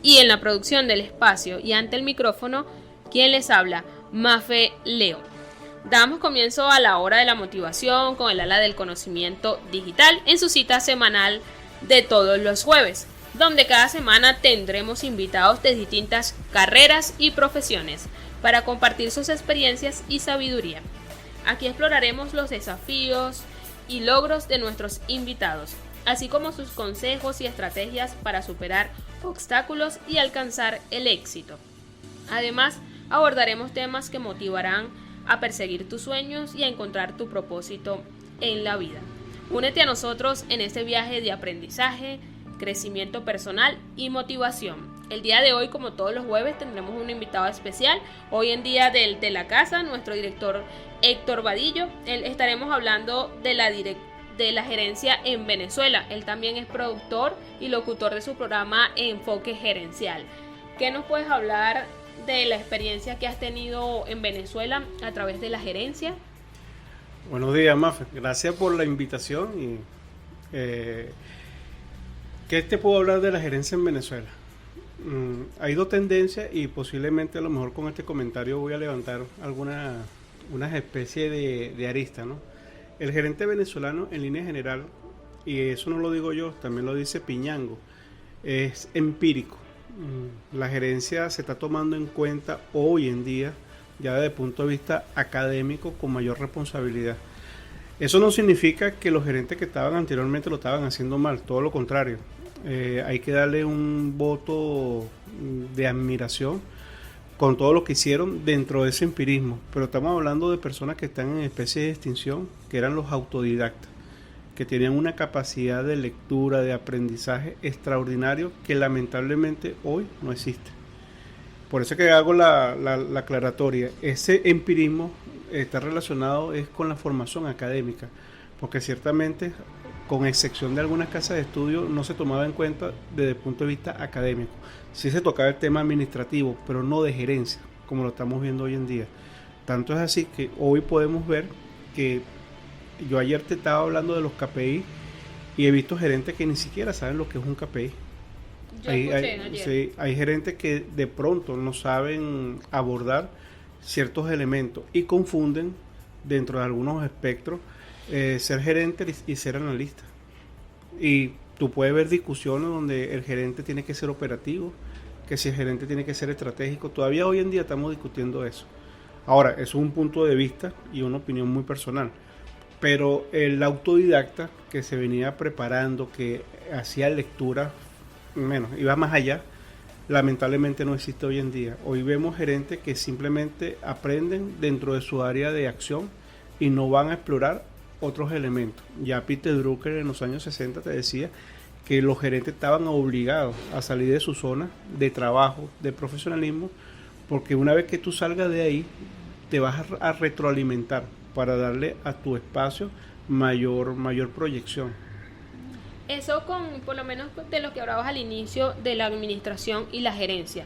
Y en la producción del espacio y ante el micrófono, quien les habla, Mafe Leo. Damos comienzo a la hora de la motivación con el ala del conocimiento digital en su cita semanal de todos los jueves, donde cada semana tendremos invitados de distintas carreras y profesiones para compartir sus experiencias y sabiduría. Aquí exploraremos los desafíos y logros de nuestros invitados, así como sus consejos y estrategias para superar obstáculos y alcanzar el éxito. Además, abordaremos temas que motivarán a perseguir tus sueños y a encontrar tu propósito en la vida. Únete a nosotros en este viaje de aprendizaje, crecimiento personal y motivación. El día de hoy, como todos los jueves, tendremos un invitado especial. Hoy en día de la casa, nuestro director Héctor Vadillo. Estaremos hablando de la gerencia en Venezuela. Él también es productor y locutor de su programa Enfoque Gerencial. ¿Qué nos puedes hablar de la experiencia que has tenido en Venezuela a través de la gerencia? Buenos días, Mafe. Gracias por la invitación. Y, ¿qué te puedo hablar de la gerencia en Venezuela? Hay dos tendencias y posiblemente a lo mejor con este comentario voy a levantar unas especies de arista, ¿no? El gerente venezolano en línea general, y eso no lo digo yo, también lo dice Piñango, es empírico. La gerencia se está tomando en cuenta hoy en día ya desde el punto de vista académico con mayor responsabilidad. Eso no significa que los gerentes que estaban anteriormente lo estaban haciendo mal, todo lo contrario. Hay que darle un voto de admiración con todo lo que hicieron dentro de ese empirismo, pero estamos hablando de personas que están en especie de extinción, que eran los autodidactas, que tenían una capacidad de lectura, de aprendizaje extraordinario que lamentablemente hoy no existe. Por eso que hago la aclaratoria. Ese empirismo está relacionado es con la formación académica, porque ciertamente, con excepción de algunas casas de estudio, no se tomaba en cuenta desde el punto de vista académico. Sí se tocaba el tema administrativo, pero no de gerencia, como lo estamos viendo hoy en día. Tanto es así que hoy podemos ver que yo ayer te estaba hablando de los KPI y he visto gerentes que ni siquiera saben lo que es un KPI. Hay gerentes que de pronto no saben abordar ciertos elementos y confunden dentro de algunos espectros ser gerente y ser analista. Y tú puedes ver discusiones donde el gerente tiene que ser operativo, que si el gerente tiene que ser estratégico. Todavía hoy en día estamos discutiendo eso. Ahora, eso es un punto de vista y una opinión muy personal. Pero el autodidacta que se venía preparando, que hacía lectura, iba más allá, lamentablemente no existe hoy en día. Hoy vemos gerentes que simplemente aprenden dentro de su área de acción y no van a explorar otros elementos. Ya Peter Drucker en los años 60 te decía que los gerentes estaban obligados a salir de su zona de trabajo, de profesionalismo, porque una vez que tú salgas de ahí, te vas a retroalimentar para darle a tu espacio mayor proyección. Eso por lo menos de lo que hablabas al inicio de la administración y la gerencia.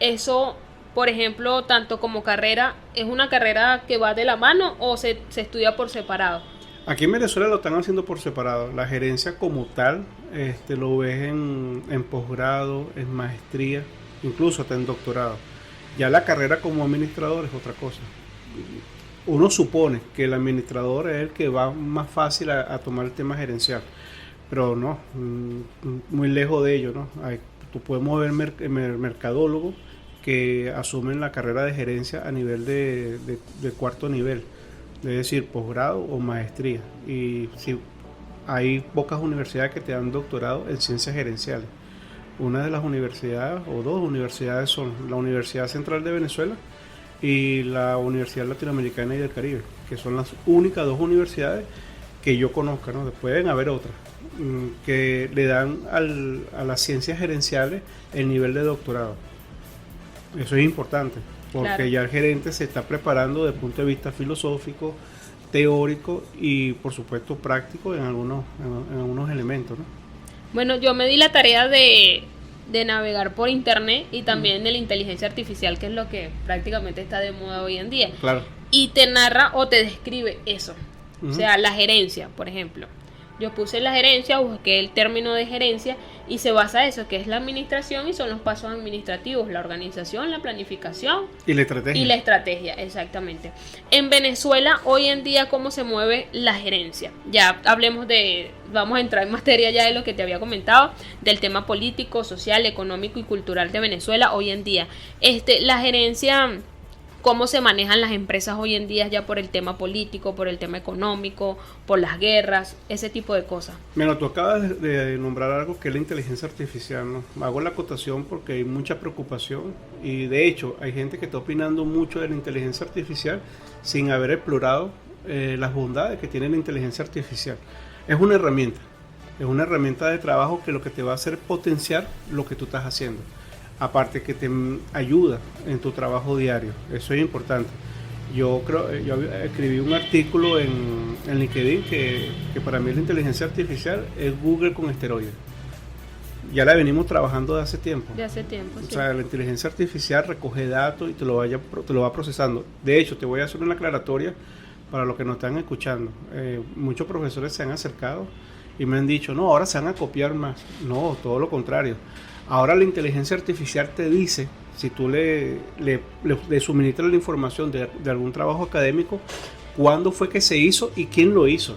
Eso, por ejemplo, tanto como carrera, ¿es una carrera que va de la mano o se estudia por separado? Aquí en Venezuela lo están haciendo por separado. La gerencia como tal, lo ves en posgrado, en maestría, incluso hasta en doctorado. Ya la carrera como administrador es otra cosa. Uno supone que el administrador es el que va más fácil a tomar el tema gerencial, pero no, muy lejos de ello, ¿no? Tú podemos ver mercadólogos que asumen la carrera de gerencia a nivel de cuarto nivel, es decir, posgrado o maestría. Y sí, hay pocas universidades que te dan doctorado en ciencias gerenciales. Una de las universidades, o dos universidades, son la Universidad Central de Venezuela y la Universidad Latinoamericana y del Caribe, que son las únicas dos universidades que yo conozca, ¿no? Pueden haber otras que le dan a las ciencias gerenciales el nivel de doctorado. Eso es importante, porque claro, ya el gerente se está preparando desde el punto de vista filosófico, teórico y por supuesto práctico en algunos elementos, ¿no? Bueno, yo me di la tarea de navegar por internet y también de la inteligencia artificial, que es lo que prácticamente está de moda hoy en día. Claro. Y te narra o te describe eso. O sea, la gerencia, por ejemplo. Yo puse la gerencia, busqué el término de gerencia y se basa eso, que es la administración y son los pasos administrativos, la organización, la planificación y la estrategia. Y la estrategia, exactamente. En Venezuela, hoy en día, ¿cómo se mueve la gerencia? Ya hablemos vamos a entrar en materia ya de lo que te había comentado, del tema político, social, económico y cultural de Venezuela hoy en día. La gerencia... ¿Cómo se manejan las empresas hoy en día ya por el tema político, por el tema económico, por las guerras, ese tipo de cosas? Mira, tú acabas de nombrar algo que es la inteligencia artificial, ¿no? Hago la acotación porque hay mucha preocupación y de hecho hay gente que está opinando mucho de la inteligencia artificial sin haber explorado las bondades que tiene la inteligencia artificial. Es una herramienta de trabajo que lo que te va a hacer es potenciar lo que tú estás haciendo. Aparte que te ayuda en tu trabajo diario, eso es importante. Yo escribí un artículo en LinkedIn que para mí la inteligencia artificial es Google con esteroides. Ya la venimos trabajando de hace tiempo. Sí. O sea, la inteligencia artificial recoge datos y te lo va procesando. De hecho, te voy a hacer una aclaratoria para los que nos están escuchando. Muchos profesores se han acercado y me han dicho, no, ahora se van a copiar más. No, todo lo contrario. Ahora la inteligencia artificial te dice, si tú le suministras la información de algún trabajo académico, cuándo fue que se hizo y quién lo hizo.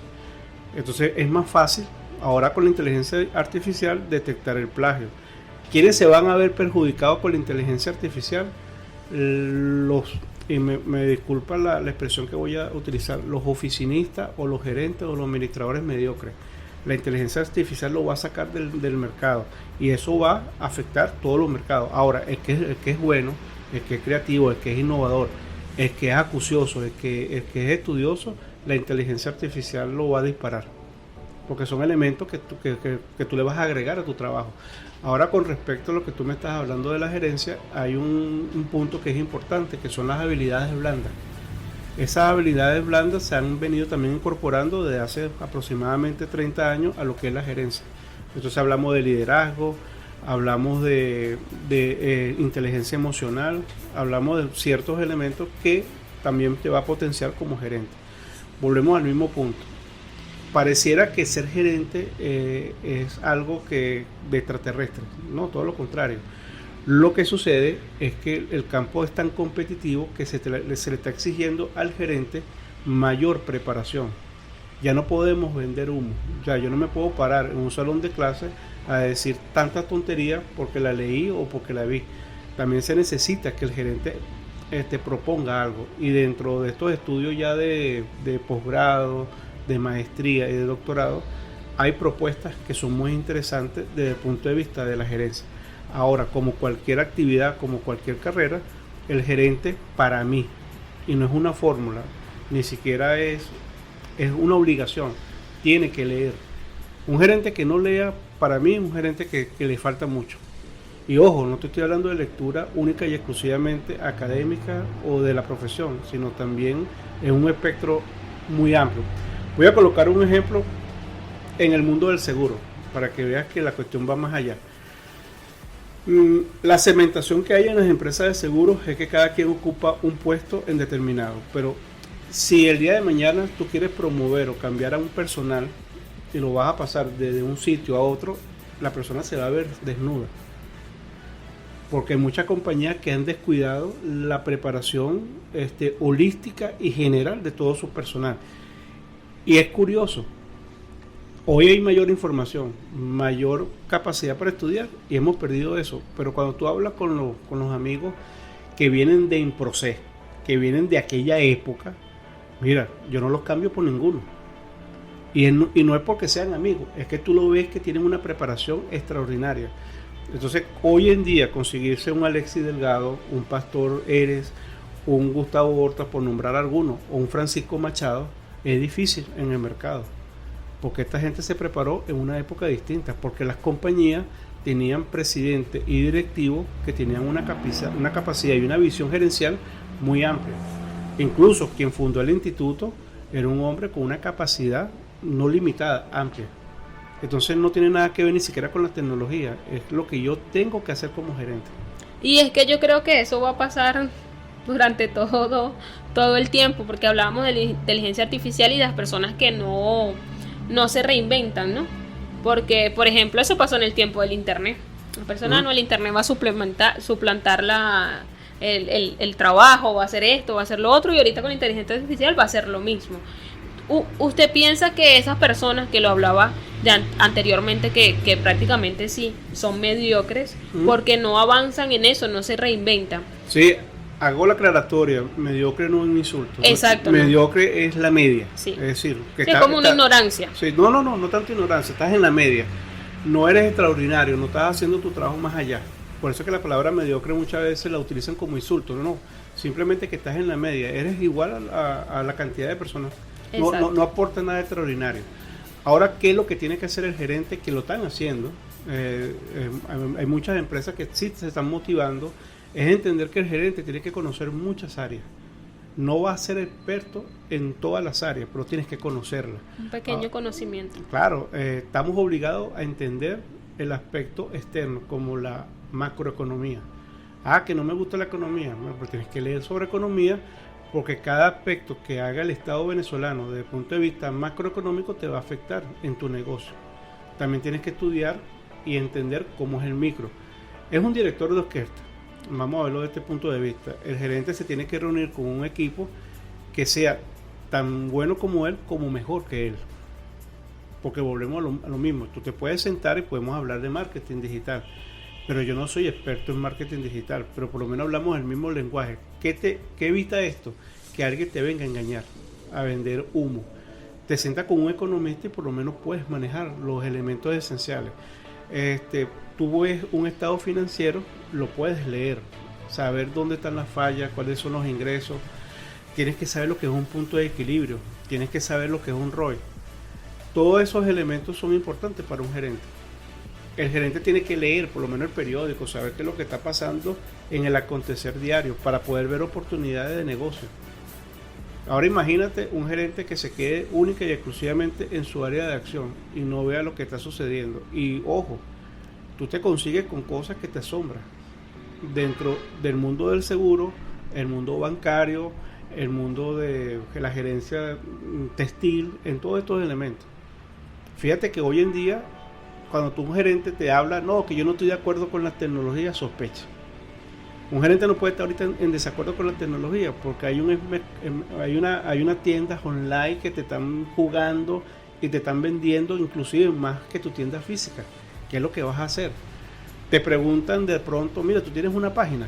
Entonces es más fácil ahora con la inteligencia artificial detectar el plagio. ¿Quiénes se van a ver perjudicados por la inteligencia artificial? Y me disculpa la expresión que voy a utilizar, los oficinistas o los gerentes o los administradores mediocres. La inteligencia artificial lo va a sacar del mercado y eso va a afectar todos los mercados. Ahora, el que es bueno, el que es creativo, el que es innovador, el que es acucioso, el que es estudioso, la inteligencia artificial lo va a disparar. Porque son elementos que tú le vas a agregar a tu trabajo. Ahora, con respecto a lo que tú me estás hablando de la gerencia, hay un punto que es importante, que son las habilidades blandas. Esas habilidades blandas se han venido también incorporando desde hace aproximadamente 30 años a lo que es la gerencia. Entonces hablamos de liderazgo, hablamos de inteligencia emocional, hablamos de ciertos elementos que también te va a potenciar como gerente. Volvemos al mismo punto. Pareciera que ser gerente es algo de extraterrestre, no, todo lo contrario. Lo que sucede es que el campo es tan competitivo que se le está exigiendo al gerente mayor preparación. Ya no podemos vender humo. Ya yo no me puedo parar en un salón de clases a decir tanta tontería porque la leí o porque la vi. También se necesita que el gerente proponga algo. Y dentro de estos estudios ya de posgrado, de maestría y de doctorado, hay propuestas que son muy interesantes desde el punto de vista de la gerencia. Ahora, como cualquier actividad, como cualquier carrera, el gerente, para mí, y no es una fórmula, ni siquiera es una obligación, tiene que leer. Un gerente que no lea, para mí es un gerente que le falta mucho. Y ojo, no te estoy hablando de lectura única y exclusivamente académica o de la profesión, sino también en un espectro muy amplio. Voy a colocar un ejemplo en el mundo del seguro, para que veas que la cuestión va más allá. La segmentación que hay en las empresas de seguros es que cada quien ocupa un puesto en determinado, pero si el día de mañana tú quieres promover o cambiar a un personal y lo vas a pasar desde un sitio a otro, la persona se va a ver desnuda, porque hay muchas compañías que han descuidado la preparación holística y general de todo su personal. Y es curioso, hoy hay mayor información, mayor capacidad para estudiar y hemos perdido eso. Pero cuando tú hablas con los amigos que vienen de Improces, que vienen de aquella época, mira, yo no los cambio por ninguno. Y no es porque sean amigos, es que tú lo ves que tienen una preparación extraordinaria. Entonces, hoy en día conseguirse un Alexis Delgado, un Pastor Eres, un Gustavo Horta, por nombrar alguno, o un Francisco Machado, es difícil en el mercado. Porque esta gente se preparó en una época distinta, porque las compañías tenían presidentes y directivos que tenían una capacidad y una visión gerencial muy amplia. Incluso quien fundó el instituto era un hombre con una capacidad no limitada, amplia. Entonces no tiene nada que ver ni siquiera con la tecnología, es lo que yo tengo que hacer como gerente. Y es que yo creo que eso va a pasar durante todo el tiempo, porque hablábamos de la inteligencia artificial y de las personas que no no se reinventan, ¿no? Porque, por ejemplo, eso pasó en el tiempo del internet. La persona, no, el internet va a suplantar el trabajo, va a hacer esto, va a hacer lo otro, y ahorita con la inteligencia artificial va a hacer lo mismo. ¿Usted piensa que esas personas que lo hablaba ya anteriormente, que prácticamente sí son mediocres, porque no avanzan en eso, no se reinventan? Sí, hago la aclaratoria, mediocre no es un insulto. Exacto. Mediocre es la media. Sí. Es decir, que es como una ignorancia. Sí, no tanto ignorancia, estás en la media. No eres extraordinario, no estás haciendo tu trabajo más allá. Por eso es que la palabra mediocre muchas veces la utilizan como insulto. No, simplemente que estás en la media, eres igual a la cantidad de personas. No aporta nada extraordinario. Ahora, ¿qué es lo que tiene que hacer el gerente? Que lo están haciendo. Hay muchas empresas que sí se están motivando. Es entender que el gerente tiene que conocer muchas áreas. No va a ser experto en todas las áreas, pero tienes que conocerlas. Un pequeño conocimiento. Claro, estamos obligados a entender el aspecto externo, como la macroeconomía. Que no me gusta la economía. Bueno, pues tienes que leer sobre economía, porque cada aspecto que haga el Estado venezolano desde el punto de vista macroeconómico te va a afectar en tu negocio. También tienes que estudiar y entender cómo es el micro. Es un director de orquesta. Vamos a verlo desde este punto de vista. El gerente se tiene que reunir con un equipo que sea tan bueno como él, como mejor que él. Porque volvemos a lo mismo. Tú te puedes sentar y podemos hablar de marketing digital, pero yo no soy experto en marketing digital, pero por lo menos hablamos el mismo lenguaje. ¿Qué evita esto? Que alguien te venga a engañar, a vender humo. Te sientas con un economista y por lo menos puedes manejar los elementos esenciales. Tú ves un estado financiero, lo puedes leer, saber dónde están las fallas, cuáles son los ingresos. Tienes que saber lo que es un punto de equilibrio, tienes que saber lo que es un ROI. Todos esos elementos son importantes para un gerente. El gerente tiene que leer por lo menos el periódico, saber qué es lo que está pasando en el acontecer diario para poder ver oportunidades de negocio. Ahora imagínate un gerente que se quede única y exclusivamente en su área de acción y no vea lo que está sucediendo. Y ojo, tú te consigues con cosas que te asombran. Dentro del mundo del seguro, el mundo bancario, el mundo de la gerencia textil, en todos estos elementos. Fíjate que hoy en día, cuando un gerente te habla, no, que yo no estoy de acuerdo con las tecnologías, sospecha. Un gerente no puede estar ahorita en desacuerdo con la tecnología, porque hay una tienda online que te están jugando y te están vendiendo inclusive más que tu tienda física. ¿Qué es lo que vas a hacer? Te preguntan de pronto, mira, ¿tú tienes una página?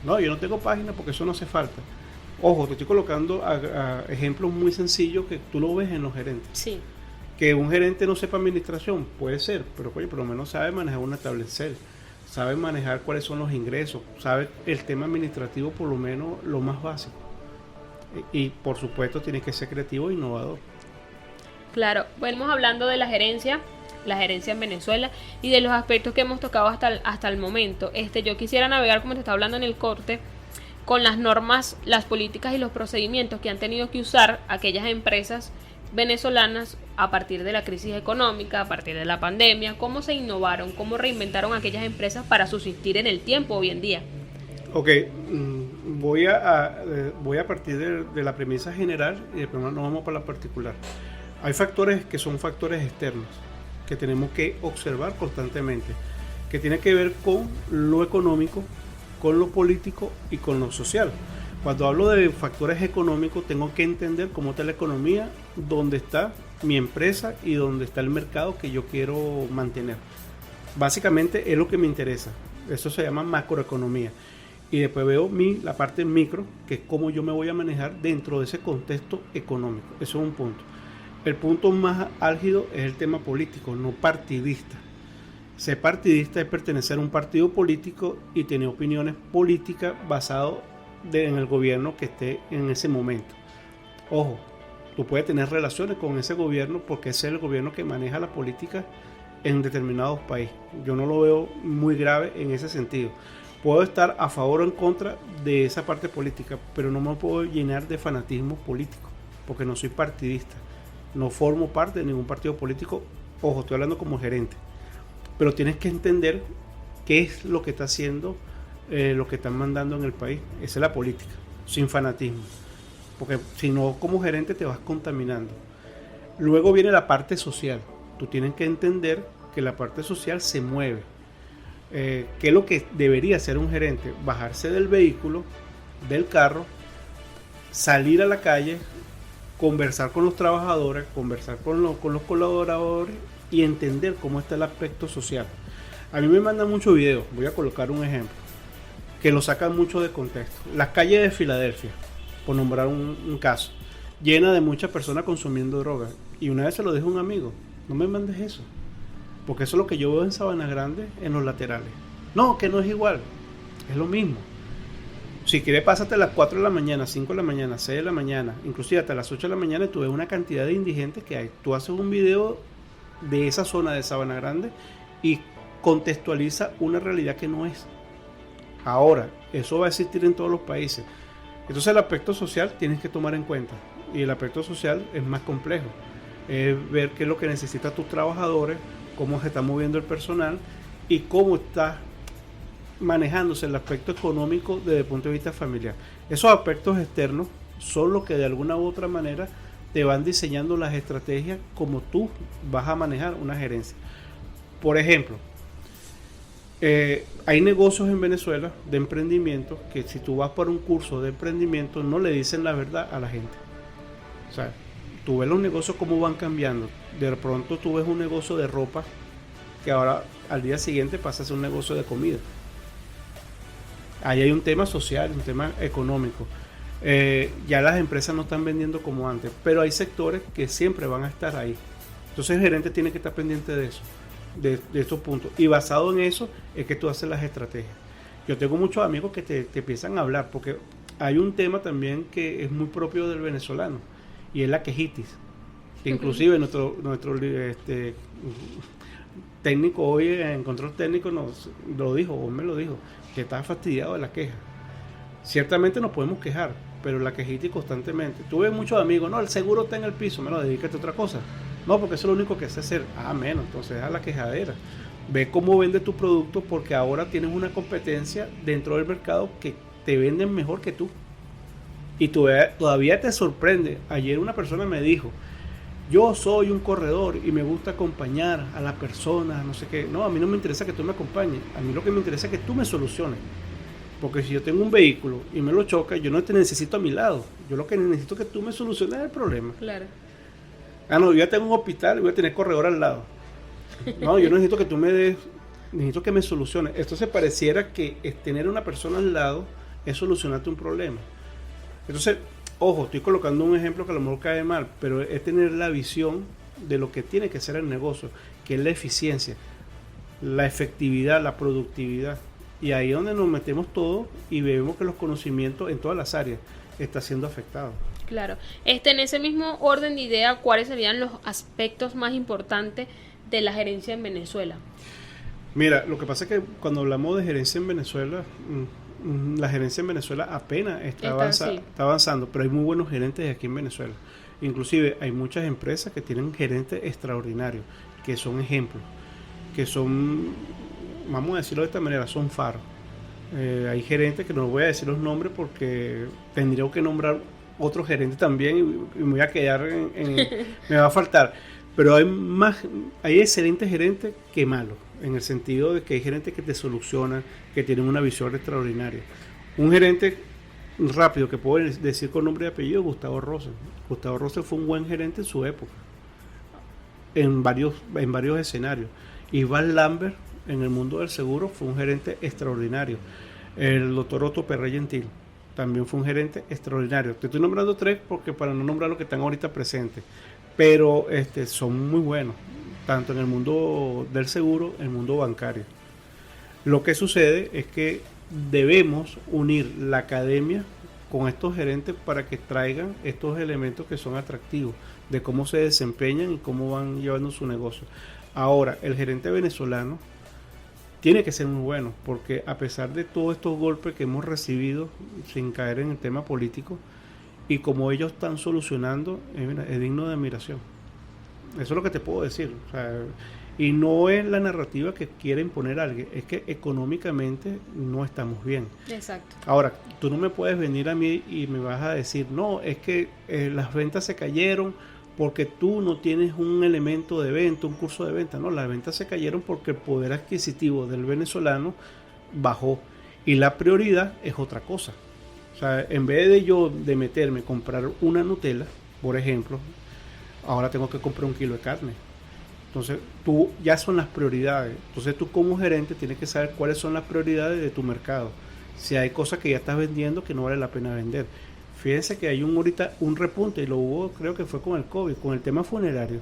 No, yo no tengo página porque eso no hace falta. Ojo, te estoy colocando a ejemplos muy sencillos que tú lo ves en los gerentes. Sí. Que un gerente no sepa administración, puede ser, pero oye, por lo menos sabe manejar una tablet Excel, sabe manejar cuáles son los ingresos, sabe el tema administrativo, por lo menos lo más básico. Y por supuesto tiene que ser creativo e innovador. Claro, venimos hablando de la gerencia en Venezuela y de los aspectos que hemos tocado hasta el momento. Yo quisiera navegar, como te estaba hablando en el corte, con las normas, las políticas y los procedimientos que han tenido que usar aquellas empresas venezolanas a partir de la crisis económica, a partir de la pandemia. ¿Cómo se innovaron? ¿Cómo reinventaron aquellas empresas para subsistir en el tiempo hoy en día? Ok, voy a partir de la premisa general y después nos vamos para la particular. Hay factores que son factores externos que tenemos que observar constantemente, que tiene que ver con lo económico, con lo político y con lo social. Cuando hablo de factores económicos, tengo que entender cómo está la economía, dónde está mi empresa y dónde está el mercado que yo quiero mantener. Básicamente es lo que me interesa. Eso se llama macroeconomía. Y después veo la parte micro, que es cómo yo me voy a manejar dentro de ese contexto económico. Eso es un punto. El punto más álgido es el tema político, no partidista. Ser partidista es pertenecer a un partido político y tener opiniones políticas basadas en el gobierno que esté en ese momento. Ojo, tú puedes tener relaciones con ese gobierno porque ese es el gobierno que maneja la política en determinados países. Yo no lo veo muy grave en ese sentido. Puedo estar a favor o en contra de esa parte política, pero no me puedo llenar de fanatismo político porque no soy partidista. No formo parte de ningún partido político. Ojo, estoy hablando como gerente. Pero tienes que entender qué es lo que está haciendo, lo que están mandando en el país. Esa es la política, sin fanatismo. Porque si no, como gerente te vas contaminando. Luego viene la parte social. Tú tienes que entender que la parte social se mueve. ¿Qué es lo que debería hacer un gerente? Bajarse del vehículo, del carro, salir a la calle, conversar con los trabajadores, conversar con los colaboradores y entender cómo está el aspecto social. A mí me mandan muchos videos, voy a colocar un ejemplo, que lo sacan mucho de contexto. Las calles de Filadelfia, por nombrar un caso, llena de muchas personas consumiendo drogas. Y una vez se lo dijo un amigo, no me mandes eso, porque eso es lo que yo veo en Sabana Grande, en los laterales. No, que no es igual, es lo mismo. Si quieres, pásate a las 4 de la mañana, 5 de la mañana, 6 de la mañana, inclusive hasta las 8 de la mañana, y tú ves una cantidad de indigentes que hay. Tú haces un video de esa zona de Sabana Grande y contextualiza una realidad que no es. Ahora, eso va a existir en todos los países. Entonces el aspecto social tienes que tomar en cuenta. Y el aspecto social es más complejo. Es ver qué es lo que necesitan tus trabajadores, cómo se está moviendo el personal y cómo está manejándose el aspecto económico desde el punto de vista familiar. Esos aspectos externos son los que de alguna u otra manera te van diseñando las estrategias como tú vas a manejar una gerencia. Por ejemplo, hay negocios en Venezuela de emprendimiento que si tú vas por un curso de emprendimiento no le dicen la verdad a la gente. O sea, tú ves los negocios cómo van cambiando. De pronto tú ves un negocio de ropa que ahora al día siguiente pasa a ser un negocio de comida. Ahí hay un tema social, un tema económico. Ya las empresas no están vendiendo como antes, pero hay sectores que siempre van a estar ahí. Entonces el gerente tiene que estar pendiente de eso, de estos puntos. Y basado en eso es que tú haces las estrategias. Yo tengo muchos amigos que te empiezan a hablar, porque hay un tema también que es muy propio del venezolano, y es la quejitis. Que inclusive nuestro técnico hoy en control técnico nos lo dijo, o me lo dijo, que está fastidiado de la queja. Ciertamente nos podemos quejar, pero la quejitis constantemente. Tuve muchos amigos, no, el seguro está en el piso, me lo dedícate a otra cosa. No, porque eso es lo único que sé hacer. Menos, entonces a la quejadera. Ve cómo vende tu producto, porque ahora tienes una competencia dentro del mercado que te venden mejor que tú. Y todavía te sorprende. Ayer una persona me dijo, yo soy un corredor y me gusta acompañar a las personas, no sé qué. No, a mí no me interesa que tú me acompañes. A mí lo que me interesa es que tú me soluciones. Porque si yo tengo un vehículo y me lo choca, yo no te necesito a mi lado. Yo lo que necesito es que tú me soluciones el problema. Claro. No, yo ya tengo un hospital y voy a tener corredor al lado. No, yo necesito que tú me des, necesito que me soluciones. Esto se pareciera que tener una persona al lado es solucionarte un problema. Entonces, ojo, estoy colocando un ejemplo que a lo mejor cae mal, pero es tener la visión de lo que tiene que ser el negocio, que es la eficiencia, la efectividad, la productividad. Y ahí es donde nos metemos todos y vemos que los conocimientos en todas las áreas están siendo afectados. Claro. En ese mismo orden de idea, ¿cuáles serían los aspectos más importantes de la gerencia en Venezuela? Mira, lo que pasa es que cuando hablamos de gerencia en Venezuela, la gerencia en Venezuela apenas está avanzando, pero hay muy buenos gerentes aquí en Venezuela. Inclusive hay muchas empresas que tienen gerentes extraordinarios, que son ejemplos, que son, vamos a decirlo de esta manera, son faros. Hay gerentes que no voy a decir los nombres porque tendría que nombrar otro gerente también y me voy a quedar me va a faltar. Pero hay excelentes gerentes que malos, en el sentido de que hay gerentes que te solucionan, que tienen una visión extraordinaria. Un gerente rápido que puedo decir con nombre y apellido, Gustavo Rosa. Gustavo Rosa fue un buen gerente en su época, en varios escenarios. Iván Lambert, en el mundo del seguro, fue un gerente extraordinario. El doctor Otto Perrey Gentil también fue un gerente extraordinario. Te estoy nombrando 3 porque para no nombrar los que están ahorita presentes, pero son muy buenos, tanto en el mundo del seguro, en el mundo bancario. Lo que sucede es que debemos unir la academia con estos gerentes para que traigan estos elementos que son atractivos, de cómo se desempeñan y cómo van llevando su negocio. Ahora, el gerente venezolano tiene que ser muy bueno, porque a pesar de todos estos golpes que hemos recibido, sin caer en el tema político, y como ellos están solucionando, es digno de admiración. Eso es lo que te puedo decir. O sea, y no es la narrativa que quiere imponer alguien, es que económicamente no estamos bien. Exacto. Ahora, tú no me puedes venir a mí y me vas a decir, no, es que las ventas se cayeron porque tú no tienes un elemento de venta, un curso de venta. No, las ventas se cayeron porque el poder adquisitivo del venezolano bajó y la prioridad es otra cosa. O sea, en vez de yo de meterme a comprar una Nutella, por ejemplo, ahora tengo que comprar 1 kilo de carne. Entonces, tú ya son las prioridades. Entonces, tú como gerente tienes que saber cuáles son las prioridades de tu mercado. Si hay cosas que ya estás vendiendo que no vale la pena vender. Fíjense que hay ahorita un repunte, y lo hubo, creo que fue con el COVID, con el tema funerario.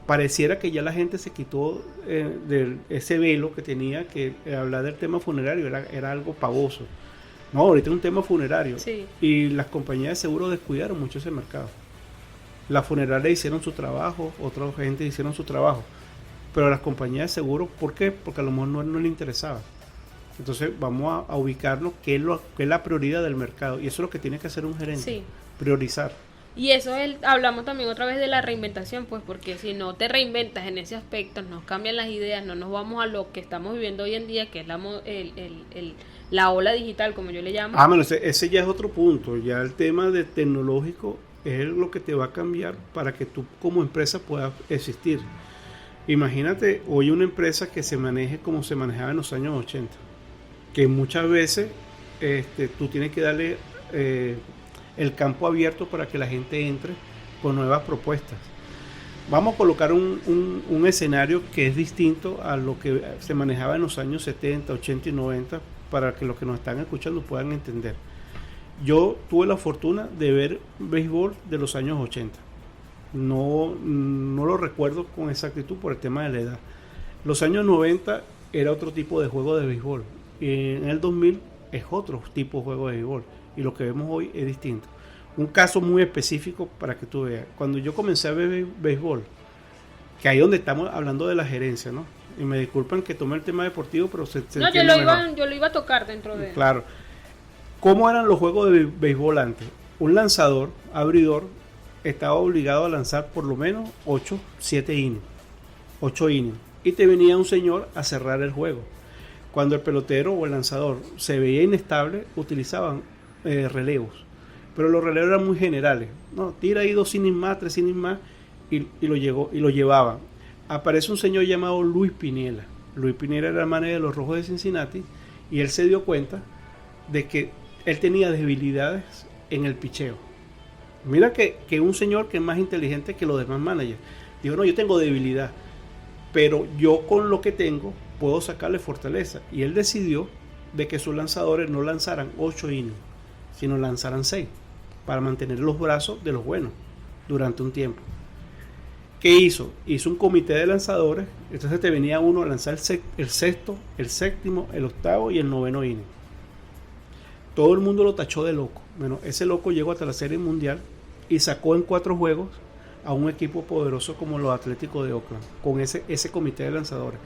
Pareciera que ya la gente se quitó de ese velo que tenía, que hablar del tema funerario era algo pavoso. No, ahorita es un tema funerario. Sí. Y las compañías de seguro descuidaron mucho ese mercado. Las funerarias hicieron su trabajo, otra gente hicieron su trabajo. Pero las compañías de seguro, ¿por qué? Porque a lo mejor no le interesaba. Entonces vamos a ubicarnos qué es la prioridad del mercado. Y eso es lo que tiene que hacer un gerente. Sí. Priorizar. Y eso hablamos también otra vez de la reinventación, pues porque si no te reinventas en ese aspecto, nos cambian las ideas, no nos vamos a lo que estamos viviendo hoy en día, que es la ola digital, como yo le llamo. Bueno, ese ya es otro punto. Ya el tema de tecnológico es lo que te va a cambiar para que tú como empresa puedas existir. Imagínate hoy una empresa que se maneje como se manejaba en los años 80, que muchas veces tú tienes que darle el campo abierto para que la gente entre con nuevas propuestas. Vamos a colocar un escenario que es distinto a lo que se manejaba en los años 70, 80 y 90, para que los que nos están escuchando puedan entender. Yo tuve la fortuna de ver béisbol de los años 80. No lo recuerdo con exactitud por el tema de la edad. Los años 90 era otro tipo de juego de béisbol. Y en el 2000 es otro tipo de juego de béisbol. Y lo que vemos hoy es distinto. Un caso muy específico para que tú veas. Cuando yo comencé a ver béisbol, que ahí donde estamos hablando de la gerencia, ¿no? Y me disculpan que tome el tema deportivo, pero no, yo lo iba a tocar dentro de... Claro. ¿Cómo eran los juegos de béisbol antes? Un lanzador, abridor, estaba obligado a lanzar por lo menos 7 innings. 8 innings. Y te venía un señor a cerrar el juego. Cuando el pelotero o el lanzador se veía inestable, utilizaban relevos. Pero los relevos eran muy generales. No, tira ahí 2 innings más, 3 innings más, y lo llevaban. Aparece un señor llamado Luis Piniella. Luis Piniella era el manager de los Rojos de Cincinnati, y él se dio cuenta de que él tenía debilidades en el picheo. Mira que un señor que es más inteligente que los demás managers. Dijo, no, yo tengo debilidad, pero yo con lo que tengo puedo sacarle fortaleza. Y él decidió de que sus lanzadores no lanzaran 8 innings, sino lanzaran 6, para mantener los brazos de los buenos durante un tiempo. ¿Qué hizo? Hizo un comité de lanzadores. Entonces te venía uno a lanzar el sexto, el séptimo, el octavo y el noveno inning. Todo el mundo lo tachó de loco. Bueno, ese loco llegó hasta la Serie Mundial y sacó en 4 juegos a un equipo poderoso como los Atléticos de Oakland, con ese comité de lanzadores.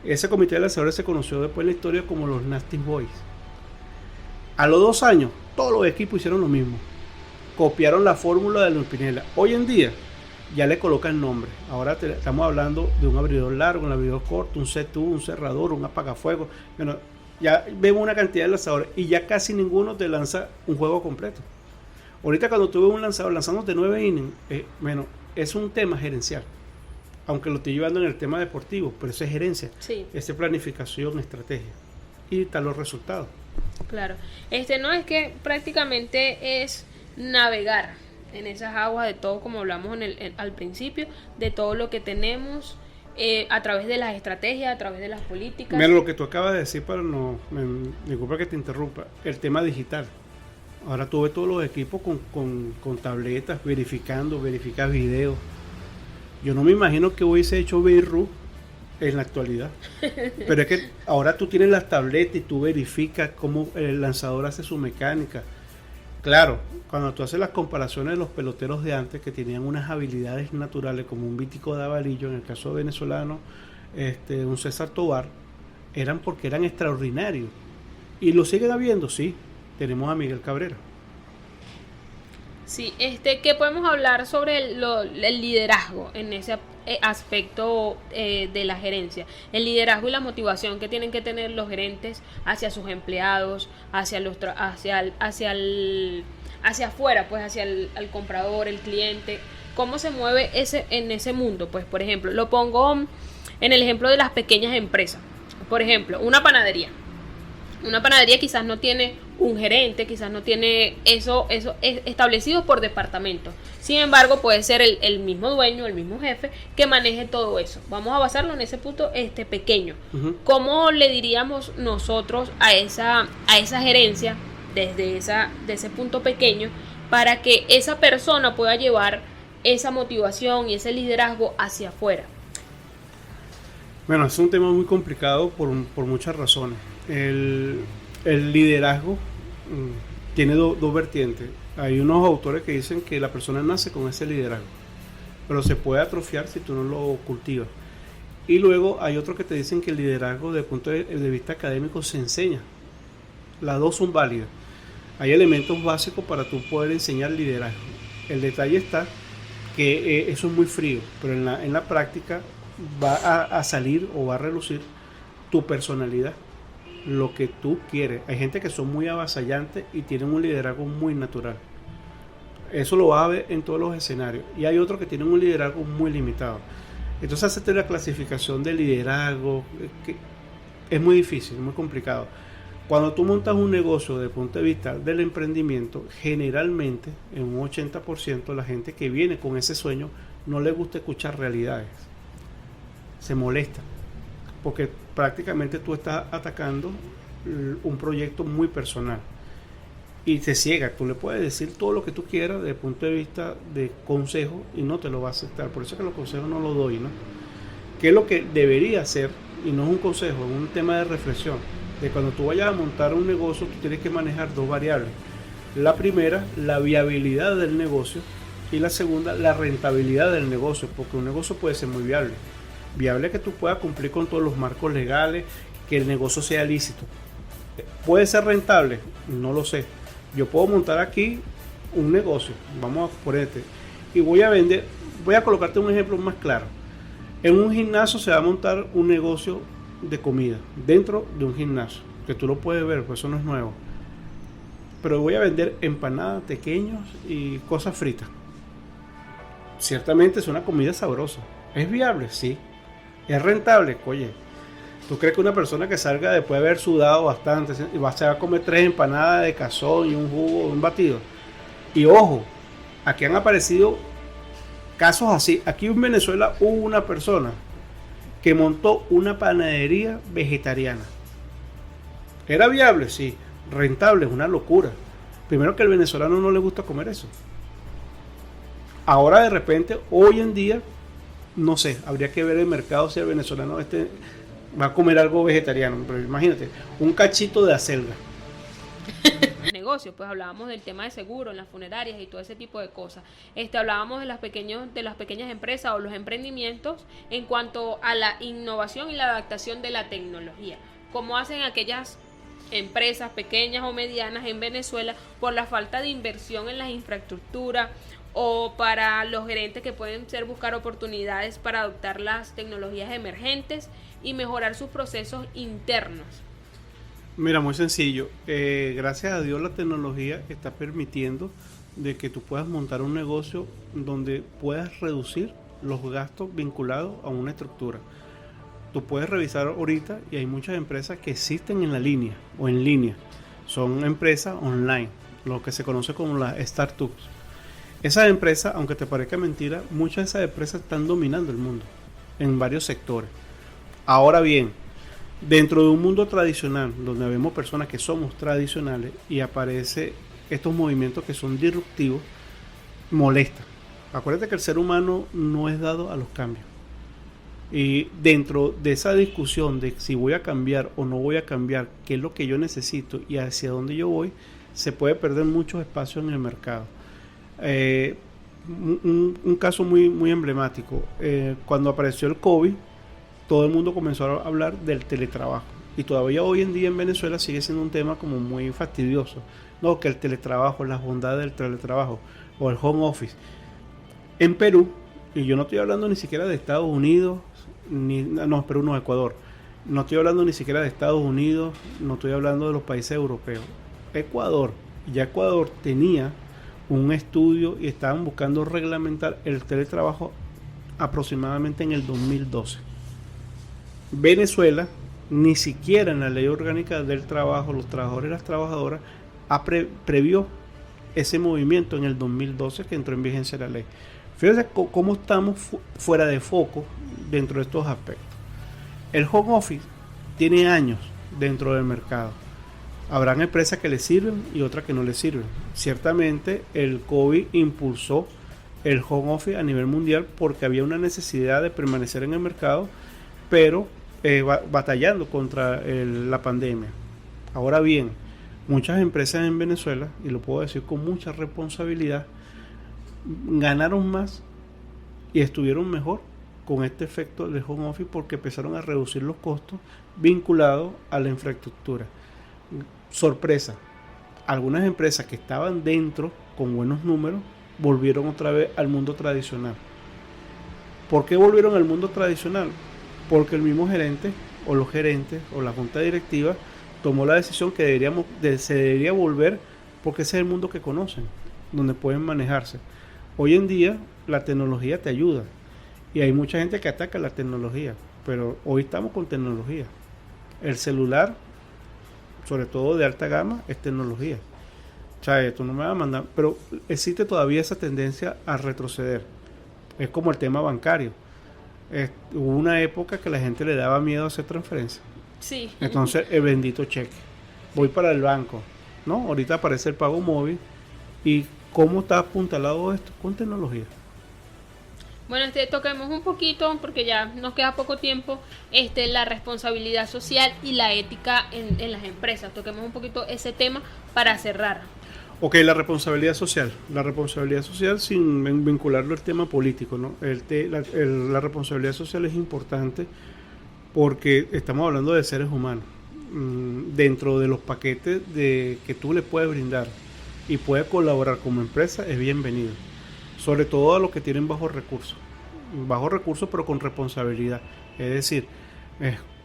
Ese comité de lanzadores se conoció después en la historia como los Nasty Boys. A los 2 años, todos los equipos hicieron lo mismo. Copiaron la fórmula de Luis Piniella. Hoy en día, ya le colocan nombre. Ahora estamos hablando de un abridor largo, un abridor corto, un setú, un cerrador, un apagafuegos. Bueno, ya vemos una cantidad de lanzadores y ya casi ninguno te lanza un juego completo. Ahorita cuando tuve un lanzador lanzándote 9 innings, es un tema gerencial. Aunque lo estoy llevando en el tema deportivo, pero eso es gerencia. Sí. Es planificación, estrategia. Y están los resultados. Claro. No es que prácticamente es navegar en esas aguas de todo, como hablamos al principio, de todo lo que tenemos a través de las estrategias, a través de las políticas. Mira lo que tú acabas de decir, disculpa que te interrumpa, el tema digital. Ahora tú ves todos los equipos con tabletas, verificas videos. Yo no me imagino que hubiese hecho Beirut en la actualidad. Pero es que ahora tú tienes las tabletas y tú verificas cómo el lanzador hace su mecánica. Claro, cuando tú haces las comparaciones de los peloteros de antes que tenían unas habilidades naturales como un Vítico de Avalillo, en el caso venezolano, un César Tovar, eran porque eran extraordinarios. Y lo siguen habiendo, sí. Tenemos a Miguel Cabrera. Sí, ¿qué podemos hablar sobre el liderazgo en ese aspecto de la gerencia? El liderazgo y la motivación que tienen que tener los gerentes hacia sus empleados, hacia afuera, pues hacia el comprador, el cliente. ¿Cómo se mueve en ese mundo? Pues, por ejemplo, lo pongo en el ejemplo de las pequeñas empresas. Por ejemplo, una panadería. Una panadería quizás no tiene un gerente, quizás no tiene eso es establecido por departamento. Sin embargo, puede ser el mismo dueño, el mismo jefe que maneje todo eso. Vamos a basarlo en ese punto pequeño. Uh-huh. ¿Cómo le diríamos nosotros a esa gerencia desde ese punto pequeño para que esa persona pueda llevar esa motivación y ese liderazgo hacia afuera? Bueno, es un tema muy complicado por muchas razones. El liderazgo tiene dos vertientes. Hay unos autores que dicen que la persona nace con ese liderazgo, pero se puede atrofiar si tú no lo cultivas. Y luego hay otros que te dicen que el liderazgo desde el punto de vista académico se enseña. Las dos son válidas. Hay elementos básicos para tú poder enseñar liderazgo. El detalle está que eso es muy frío, pero en la práctica va a salir o va a relucir tu personalidad, lo que tú quieres. Hay gente que son muy avasallantes y tienen un liderazgo muy natural. Eso lo vas a ver en todos los escenarios. Y hay otros que tienen un liderazgo muy limitado. Entonces hacerte la clasificación de liderazgo que es muy difícil, es muy complicado. Cuando tú montas un negocio desde el punto de vista del emprendimiento, generalmente en un 80% la gente que viene con ese sueño no le gusta escuchar realidades. Se molesta, porque prácticamente tú estás atacando un proyecto muy personal y te ciega. Tú le puedes decir todo lo que tú quieras desde el punto de vista de consejo y no te lo va a aceptar. Por eso es que los consejos no los doy, ¿no? ¿Qué es lo que debería hacer? Y no es un consejo, es un tema de reflexión. De cuando tú vayas a montar un negocio, tú tienes que manejar dos variables. La primera, la viabilidad del negocio, y la segunda, la rentabilidad del negocio, porque un negocio puede ser muy viable. Viable que tú puedas cumplir con todos los marcos legales, que el negocio sea lícito. ¿Puede ser rentable? No lo sé. Yo puedo montar aquí un negocio, vamos a ponerte, y voy a colocarte un ejemplo más claro. En un gimnasio se va a montar un negocio de comida, dentro de un gimnasio, que tú lo puedes ver, pues eso no es nuevo. Pero voy a vender empanadas, pequeños y cosas fritas. Ciertamente es una comida sabrosa. ¿Es viable? Sí. ¿Es rentable? Oye, ¿tú crees que una persona que salga después de haber sudado bastante se va a comer 3 empanadas de cazón y un jugo, un batido? Y ojo, aquí han aparecido casos así. Aquí en Venezuela hubo una persona que montó una panadería vegetariana. ¿Era viable? Sí. Rentable, es una locura. Primero que al venezolano no le gusta comer eso. Ahora de repente, hoy en día, no sé, habría que ver el mercado si el venezolano va a comer algo vegetariano. Pero imagínate, un cachito de acelga. Negocio, pues hablábamos del tema de seguro en las funerarias y todo ese tipo de cosas. Hablábamos de las pequeñas empresas o los emprendimientos en cuanto a la innovación y la adaptación de la tecnología. ¿Cómo hacen aquellas empresas pequeñas o medianas en Venezuela por la falta de inversión en las infraestructuras, o para los gerentes que pueden buscar oportunidades para adoptar las tecnologías emergentes y mejorar sus procesos internos? Mira, muy sencillo. Gracias a Dios la tecnología está permitiendo de que tú puedas montar un negocio donde puedas reducir los gastos vinculados a una estructura. Tú puedes revisar ahorita y hay muchas empresas que existen en la línea o en línea. Son empresas online, lo que se conoce como las startups. Esas empresas, aunque te parezca mentira, muchas de esas empresas están dominando el mundo en varios sectores. Ahora bien, dentro de un mundo tradicional, donde vemos personas que somos tradicionales y aparece estos movimientos que son disruptivos, molesta. Acuérdate que el ser humano no es dado a los cambios. Y dentro de esa discusión de si voy a cambiar o no voy a cambiar, qué es lo que yo necesito y hacia dónde yo voy, se puede perder muchos espacios en el mercado. Un caso muy emblemático, cuando apareció el COVID, todo el mundo comenzó a hablar del teletrabajo, y todavía hoy en día en Venezuela sigue siendo un tema como muy fastidioso, no, que el teletrabajo, las bondades del teletrabajo o el home office. En Perú, y yo no estoy hablando ni siquiera de Estados Unidos, Perú no, Ecuador, no estoy hablando ni siquiera de Estados Unidos, no estoy hablando de los países europeos. Ecuador tenía un estudio y estaban buscando reglamentar el teletrabajo aproximadamente en el 2012. Venezuela, ni siquiera en la ley orgánica del trabajo, los trabajadores y las trabajadoras, previó ese movimiento en el 2012 que entró en vigencia la ley. Fíjense cómo estamos fuera de foco dentro de estos aspectos. El home office tiene años dentro del mercado. Habrán empresas que le sirven y otras que no le sirven. Ciertamente el COVID impulsó el home office a nivel mundial porque había una necesidad de permanecer en el mercado, pero batallando contra la pandemia. Ahora bien, muchas empresas en Venezuela, y lo puedo decir con mucha responsabilidad, ganaron más y estuvieron mejor con este efecto del home office porque empezaron a reducir los costos vinculados a la infraestructura. Sorpresa, algunas empresas que estaban dentro con buenos números volvieron otra vez al mundo tradicional. ¿Por qué volvieron al mundo tradicional? Porque el mismo gerente o los gerentes o la junta directiva tomó la decisión que se debería volver, porque ese es el mundo que conocen, donde pueden manejarse. Hoy en día la tecnología te ayuda y hay mucha gente que ataca la tecnología, pero hoy estamos con tecnología. El celular, sobre todo de alta gama, es tecnología. O sea, tú no me vas a mandar, pero existe todavía esa tendencia a retroceder. Es como el tema bancario. Hubo una época que la gente le daba miedo a hacer transferencias. Sí. Entonces, el bendito cheque. Voy para el banco, ¿no? Ahorita aparece el pago móvil. ¿Y cómo está apuntalado esto? Con tecnología. Bueno, toquemos un poquito, porque ya nos queda poco tiempo, la responsabilidad social y la ética en las empresas. Toquemos un poquito ese tema para cerrar. Ok, la responsabilidad social. La responsabilidad social sin vincularlo al tema político, ¿no? La responsabilidad social es importante porque estamos hablando de seres humanos. Dentro de los paquetes que tú le puedes brindar y puedes colaborar como empresa, es bienvenido. Sobre todo a los que tienen bajos recursos. Bajos recursos pero con responsabilidad. Es decir,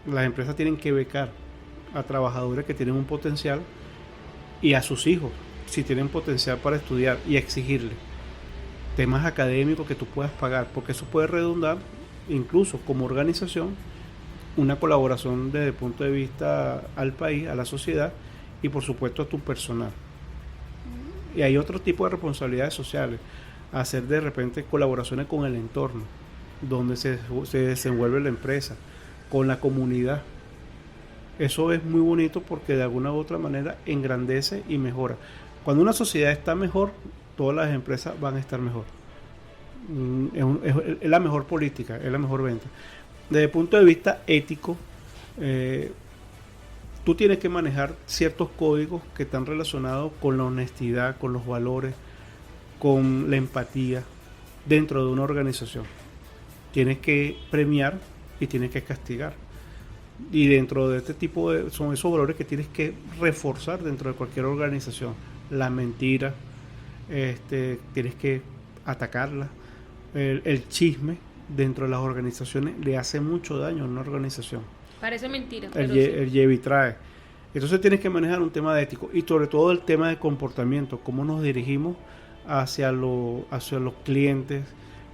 las empresas tienen que becar a trabajadores que tienen un potencial y a sus hijos, si tienen potencial para estudiar, y exigirle temas académicos que tú puedas pagar, porque eso puede redundar incluso como organización una colaboración desde el punto de vista al país, a la sociedad y por supuesto a tu personal. Y hay otro tipo de responsabilidades sociales, hacer de repente colaboraciones con el entorno donde se desenvuelve la empresa, con la comunidad. Eso es muy bonito porque de alguna u otra manera engrandece y mejora. Cuando una sociedad está mejor, todas las empresas van a estar mejor. Es la mejor política, es la mejor venta. Desde el punto de vista ético, tú tienes que manejar ciertos códigos que están relacionados con la honestidad, con los valores, con la empatía dentro de una organización. Tienes que premiar y tienes que castigar. Y dentro de este tipo son esos valores que tienes que reforzar dentro de cualquier organización. La mentira, tienes que atacarla. El chisme dentro de las organizaciones le hace mucho daño a una organización. Parece mentira. El lleva y trae. Entonces tienes que manejar un tema de ético y sobre todo el tema de comportamiento, cómo nos dirigimos hacia los clientes,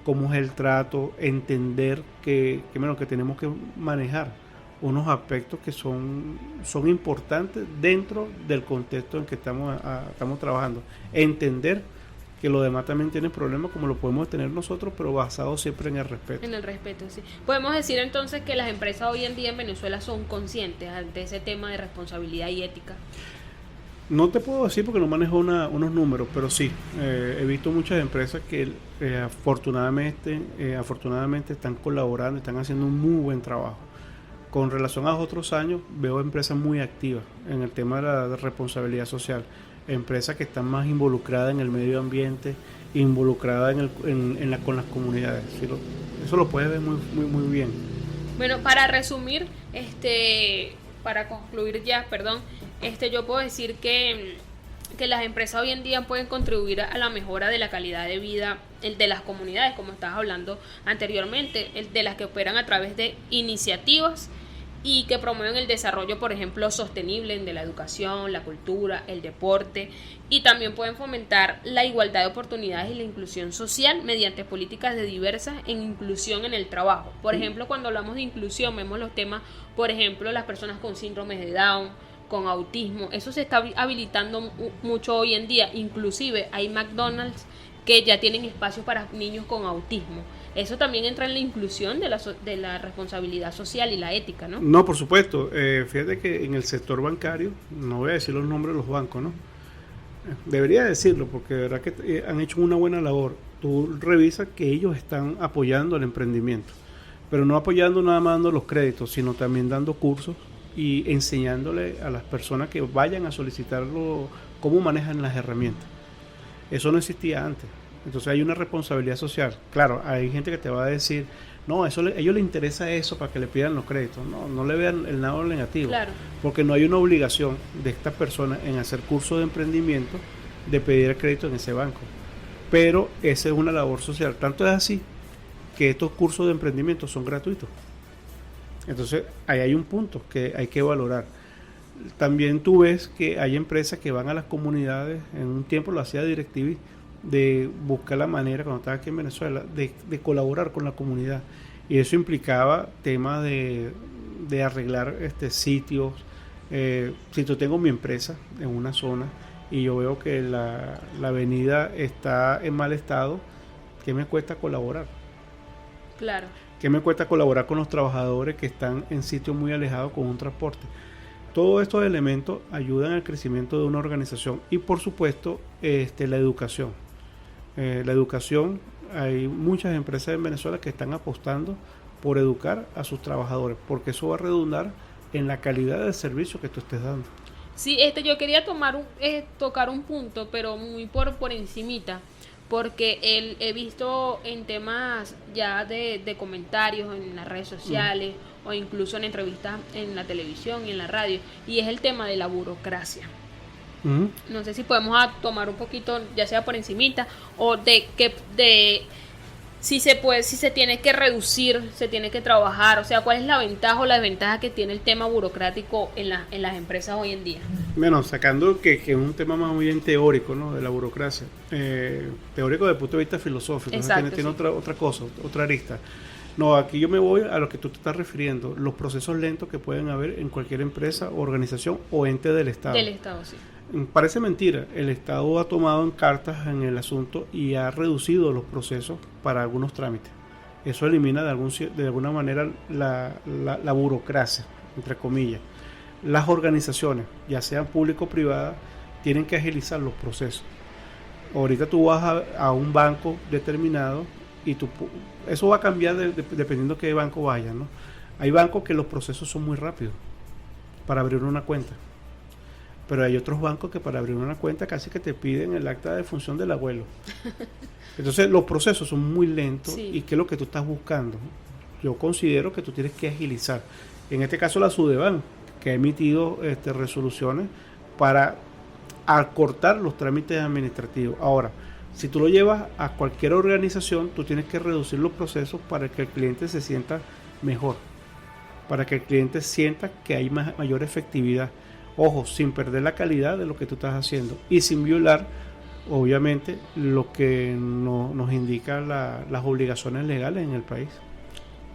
cómo es el trato, entender que tenemos que manejar unos aspectos que son importantes dentro del contexto en que estamos trabajando. Entender que los demás también tienen problemas como lo podemos tener nosotros, pero basado siempre en el respeto. En el respeto, sí. Podemos decir entonces que las empresas hoy en día en Venezuela son conscientes de ese tema de responsabilidad y ética. No te puedo decir porque no manejo unos números, pero sí, he visto muchas empresas que afortunadamente están colaborando, están haciendo un muy buen trabajo. Con relación a otros años, veo empresas muy activas en el tema de la responsabilidad social. Empresas que están más involucradas en el medio ambiente, involucradas con las comunidades. Eso lo puedes ver muy, muy, muy bien. Bueno, para resumir, para concluir ya, yo puedo decir que las empresas hoy en día pueden contribuir a la mejora de la calidad de vida de las comunidades, como estabas hablando anteriormente, de las que operan a través de iniciativas y que promueven el desarrollo, por ejemplo, sostenible de la educación, la cultura, el deporte, y también pueden fomentar la igualdad de oportunidades y la inclusión social mediante políticas de diversas en inclusión en el trabajo. Por ejemplo, cuando hablamos de inclusión, vemos los temas, por ejemplo, las personas con síndrome de Down, con autismo. Eso se está habilitando mucho hoy en día. Inclusive hay McDonald's que ya tienen espacios para niños con autismo. Eso también entra en la inclusión de la responsabilidad social y la ética, ¿no? No, por supuesto. Fíjate que en el sector bancario, no voy a decir los nombres de los bancos, ¿no? Debería decirlo porque de verdad que han hecho una buena labor. Tú revisas que ellos están apoyando el emprendimiento, pero no apoyando nada más dando los créditos, sino también dando cursos y enseñándole a las personas que vayan a solicitarlo cómo manejan las herramientas. Eso no existía antes. Entonces hay una responsabilidad social. Claro, hay gente que te va a decir, no, a ellos les interesa eso para que le pidan los créditos. No le vean el lado negativo. Claro. Porque no hay una obligación de estas personas en hacer cursos de emprendimiento de pedir el crédito en ese banco. Pero esa es una labor social. Tanto es así que estos cursos de emprendimiento son gratuitos. Entonces ahí hay un punto que hay que valorar. También tú ves que hay empresas que van a las comunidades, en un tiempo lo hacía DirecTV, de buscar la manera, cuando estaba aquí en Venezuela, de colaborar con la comunidad. Y eso implicaba temas de arreglar sitios. Si yo tengo mi empresa en una zona y yo veo que la avenida está en mal estado, ¿qué me cuesta colaborar? Claro. ¿Qué me cuesta colaborar con los trabajadores que están en sitios muy alejados con un transporte? Todos estos elementos ayudan al crecimiento de una organización y por supuesto la educación. La educación, hay muchas empresas en Venezuela que están apostando por educar a sus trabajadores, porque eso va a redundar en la calidad del servicio que tú estés dando. Sí, yo quería tocar un punto, pero muy por encimita, porque he visto en temas ya de comentarios en las redes sociales o incluso en entrevistas en la televisión y en la radio, y es el tema de la burocracia. No sé si podemos tomar un poquito, ya sea por encimita, o si se tiene que reducir, se tiene que trabajar, o sea, cuál es la ventaja o la desventaja que tiene el tema burocrático en las empresas hoy en día. Bueno, sacando que es un tema más bien teórico, ¿no? De la burocracia, teórico desde el punto de vista filosófico. Exacto, tiene sí. otra cosa, otra arista. No, aquí yo me voy a lo que tú te estás refiriendo, los procesos lentos que pueden haber en cualquier empresa, organización o ente del Estado. Del Estado, sí. Parece mentira, el Estado ha tomado en cartas en el asunto y ha reducido los procesos para algunos trámites. Eso elimina de alguna manera la burocracia, entre comillas. Las organizaciones, ya sean público o privadas, tienen que agilizar los procesos. Ahorita tú vas a un banco determinado y eso va a cambiar dependiendo de qué banco vayas, ¿no? Hay bancos que los procesos son muy rápidos para abrir una cuenta. Pero hay otros bancos que para abrir una cuenta casi que te piden el acta de defunción del abuelo. Entonces los procesos son muy lentos. Sí. ¿Y qué es lo que tú estás buscando? Yo considero que tú tienes que agilizar. En este caso la Sudeban, que ha emitido resoluciones para acortar los trámites administrativos. Ahora, si tú lo llevas a cualquier organización, tú tienes que reducir los procesos para que el cliente se sienta mejor, para que el cliente sienta que hay mayor efectividad. Ojo, sin perder la calidad de lo que tú estás haciendo y sin violar, obviamente, lo que nos indica las obligaciones legales en el país.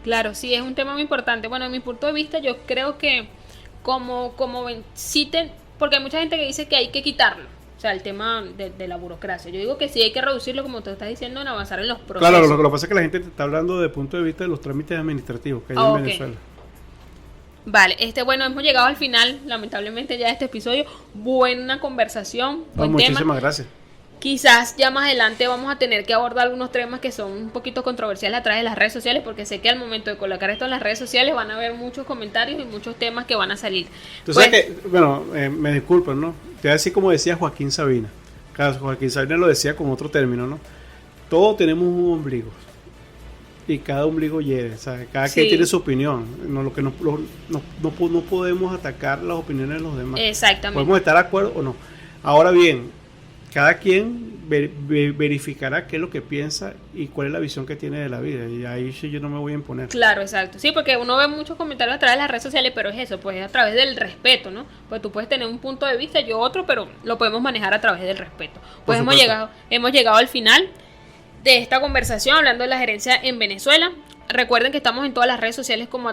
Claro, sí, es un tema muy importante. Bueno, en mi punto de vista, yo creo que porque hay mucha gente que dice que hay que quitarlo, o sea, el tema de la burocracia. Yo digo que sí hay que reducirlo, como tú estás diciendo, en avanzar en los procesos. Claro, lo que pasa es que la gente te está hablando desde el punto de vista de los trámites administrativos que hay en Venezuela. Vale, bueno, hemos llegado al final, lamentablemente, ya de este episodio. Buena conversación, buen tema. Muchísimas gracias. Quizás ya más adelante vamos a tener que abordar algunos temas que son un poquito controversiales a través de las redes sociales, porque sé que al momento de colocar esto en las redes sociales van a haber muchos comentarios y muchos temas que van a salir. Tú sabes que, bueno, me disculpan, ¿no? Te voy a decir como decía Joaquín Sabina. Claro, Joaquín Sabina lo decía con otro término, ¿no? Todos tenemos un ombligo. Y cada ombligo hiere, ¿sabes? Cada quien tiene su opinión. No podemos atacar las opiniones de los demás. Exactamente. Podemos estar de acuerdo o no. Ahora bien, cada quien verificará qué es lo que piensa y cuál es la visión que tiene de la vida. Y ahí sí yo no me voy a imponer. Claro, exacto. Sí, porque uno ve muchos comentarios a través de las redes sociales, pero es eso, pues es a través del respeto, ¿no? Pues tú puedes tener un punto de vista, yo otro, pero lo podemos manejar a través del respeto. Pues hemos llegado al final de esta conversación hablando de la gerencia en Venezuela. Recuerden que estamos en todas las redes sociales como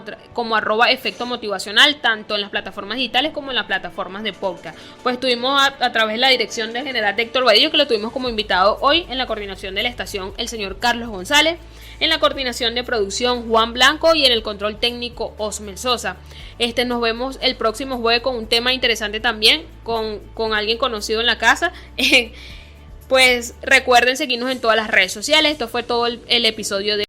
@efecto motivacional, tanto en las plataformas digitales como en las plataformas de podcast. Pues estuvimos a través de la dirección del general Héctor Vadillo, que lo tuvimos como invitado hoy, en la coordinación de la estación el señor Carlos González, en la coordinación de producción Juan Blanco y en el control técnico Osmel Sosa. Nos vemos el próximo jueves con un tema interesante también, con alguien conocido en la casa. Pues recuerden seguirnos en todas las redes sociales. Esto fue todo el episodio de